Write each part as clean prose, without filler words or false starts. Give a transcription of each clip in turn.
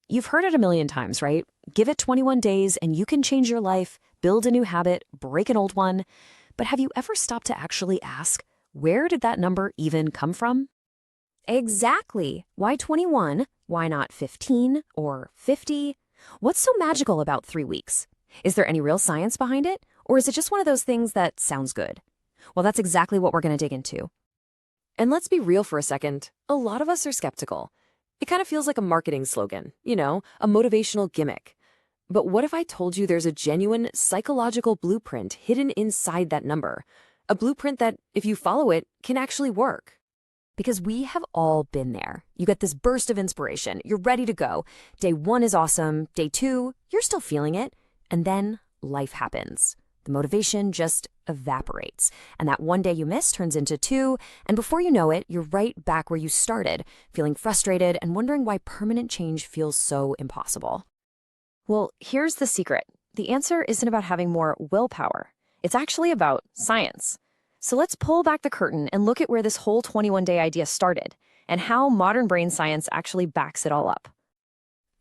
You've heard it a million times, right? Give it 21 days and you can change your life, build a new habit, break an old one. But have you ever stopped to actually ask, where did that number even come from? Exactly. Why 21? Why not 15 or 50? What's so magical about 3 weeks? Is there any real science behind it? Or is it just one of those things that sounds good? Well, that's exactly what we're going to dig into. And let's be real for a second. A lot of us are skeptical. It kind of feels like a marketing slogan, a motivational gimmick. But what if I told you there's a genuine psychological blueprint hidden inside that number? A blueprint that, if you follow it, can actually work. Because we have all been there. You get this burst of inspiration. You're ready to go. Day 1 is awesome. Day 2, you're still feeling it. And then life happens. The motivation just evaporates. And that one day you miss turns into 2. And before you know it, you're right back where you started, feeling frustrated and wondering why permanent change feels so impossible. Well, here's the secret. The answer isn't about having more willpower. It's actually about science. So let's pull back the curtain and look at where this whole 21-day idea started and how modern brain science actually backs it all up.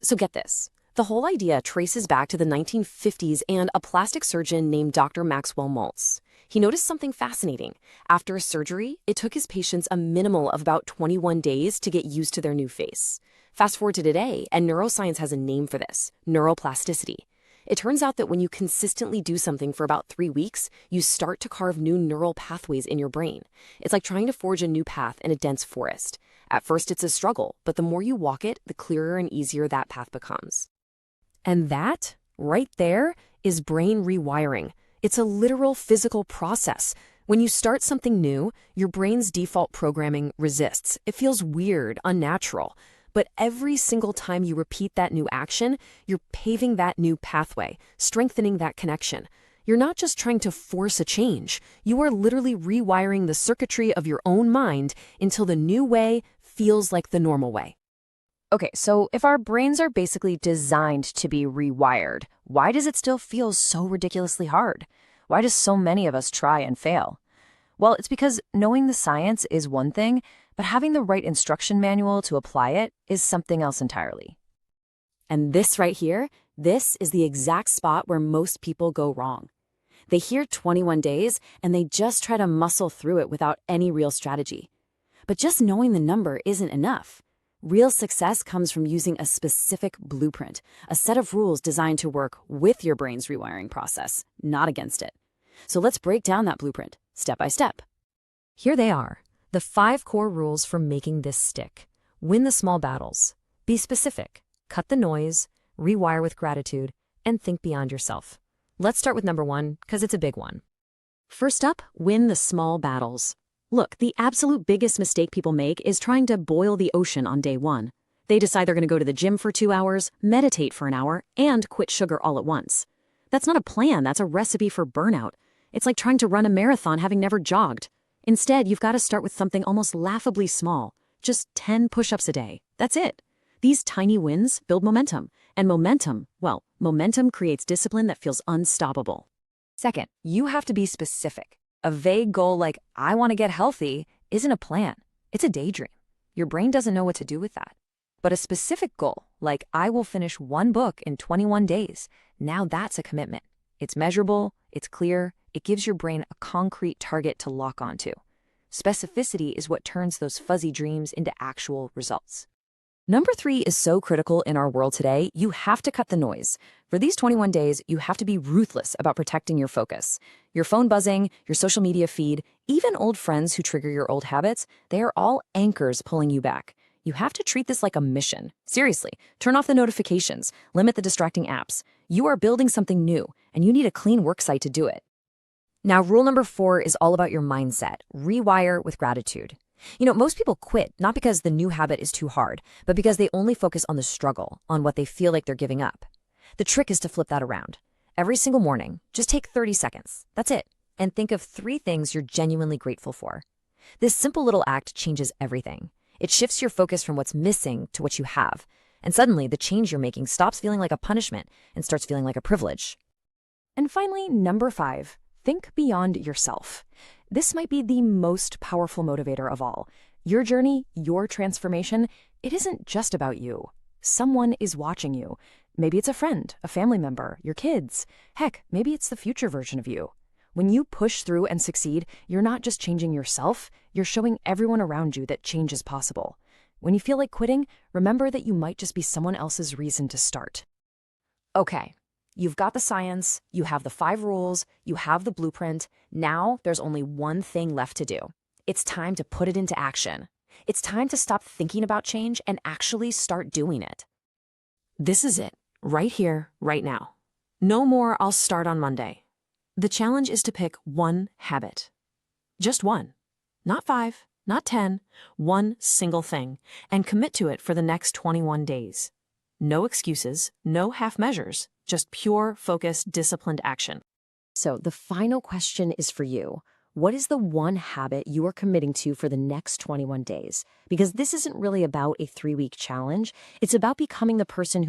So get this. The whole idea traces back to the 1950s and a plastic surgeon named Dr. Maxwell Maltz. He noticed something fascinating. After a surgery, it took his patients a minimal of about 21 days to get used to their new face. Fast forward to today, and neuroscience has a name for this: neuroplasticity. It turns out that when you consistently do something for about 3 weeks, you start to carve new neural pathways in your brain. It's like trying to forge a new path in a dense forest. At first, it's a struggle, but the more you walk it, the clearer and easier that path becomes. And that, right there, is brain rewiring. It's a literal physical process. When you start something new, your brain's default programming resists. It feels weird, unnatural. But every single time you repeat that new action, you're paving that new pathway, strengthening that connection. You're not just trying to force a change. You are literally rewiring the circuitry of your own mind until the new way feels like the normal way. Okay, so if our brains are basically designed to be rewired, why does it still feel so ridiculously hard? Why do so many of us try and fail? Well, it's because knowing the science is one thing, but having the right instruction manual to apply it is something else entirely. And this right here, this is the exact spot where most people go wrong. They hear 21 days and they just try to muscle through it without any real strategy. But just knowing the number isn't enough. Real success comes from using a specific blueprint, a set of rules designed to work with your brain's rewiring process, not against it. So let's break down that blueprint, step by step. Here they are, the 5 core rules for making this stick. Win the small battles. Be specific. Cut the noise. Rewire with gratitude. And think beyond yourself. Let's start with number 1, because it's a big one. First up, win the small battles. Look, the absolute biggest mistake people make is trying to boil the ocean on day 1. They decide they're going to go to the gym for 2 hours, meditate for an hour, and quit sugar all at once. That's not a plan, that's a recipe for burnout. It's like trying to run a marathon having never jogged. Instead, you've got to start with something almost laughably small. Just 10 push-ups a day. That's it. These tiny wins build momentum. And momentum creates discipline that feels unstoppable. Second, you have to be specific. A vague goal like, I want to get healthy, isn't a plan. It's a daydream. Your brain doesn't know what to do with that. But a specific goal, like I will finish 1 book in 21 days, now that's a commitment. It's measurable, it's clear, it gives your brain a concrete target to lock onto. Specificity is what turns those fuzzy dreams into actual results. Number 3 is so critical in our world today, you have to cut the noise. For these 21 days, you have to be ruthless about protecting your focus. Your phone buzzing, your social media feed, even old friends who trigger your old habits, they are all anchors pulling you back. You have to treat this like a mission. Seriously, turn off the notifications, limit the distracting apps. You are building something new, and you need a clean worksite to do it. Now, rule number 4 is all about your mindset. Rewire with gratitude. Most people quit, not because the new habit is too hard, but because they only focus on the struggle, on what they feel like they're giving up. The trick is to flip that around. Every single morning, just take 30 seconds. That's it. And think of 3 things you're genuinely grateful for. This simple little act changes everything. It shifts your focus from what's missing to what you have. And suddenly, the change you're making stops feeling like a punishment and starts feeling like a privilege. And finally, number 5, think beyond yourself. This might be the most powerful motivator of all. Your journey, your transformation, it isn't just about you. Someone is watching you. Maybe it's a friend, a family member, your kids. Heck, maybe it's the future version of you. When you push through and succeed, you're not just changing yourself, you're showing everyone around you that change is possible. When you feel like quitting, remember that you might just be someone else's reason to start. Okay, you've got the science, you have the 5 rules, you have the blueprint. Now there's only one thing left to do. It's time to put it into action. It's time to stop thinking about change and actually start doing it. This is it, right here, right now. No more "I'll start on Monday." The challenge is to pick one habit. Just one. Not 5, not 10, one single thing, and commit to it for the next 21 days. No excuses, no half measures, just pure, focused, disciplined action. So the final question is for you. What is the one habit you are committing to for the next 21 days? Because this isn't really about a 3-week challenge. It's about becoming the person who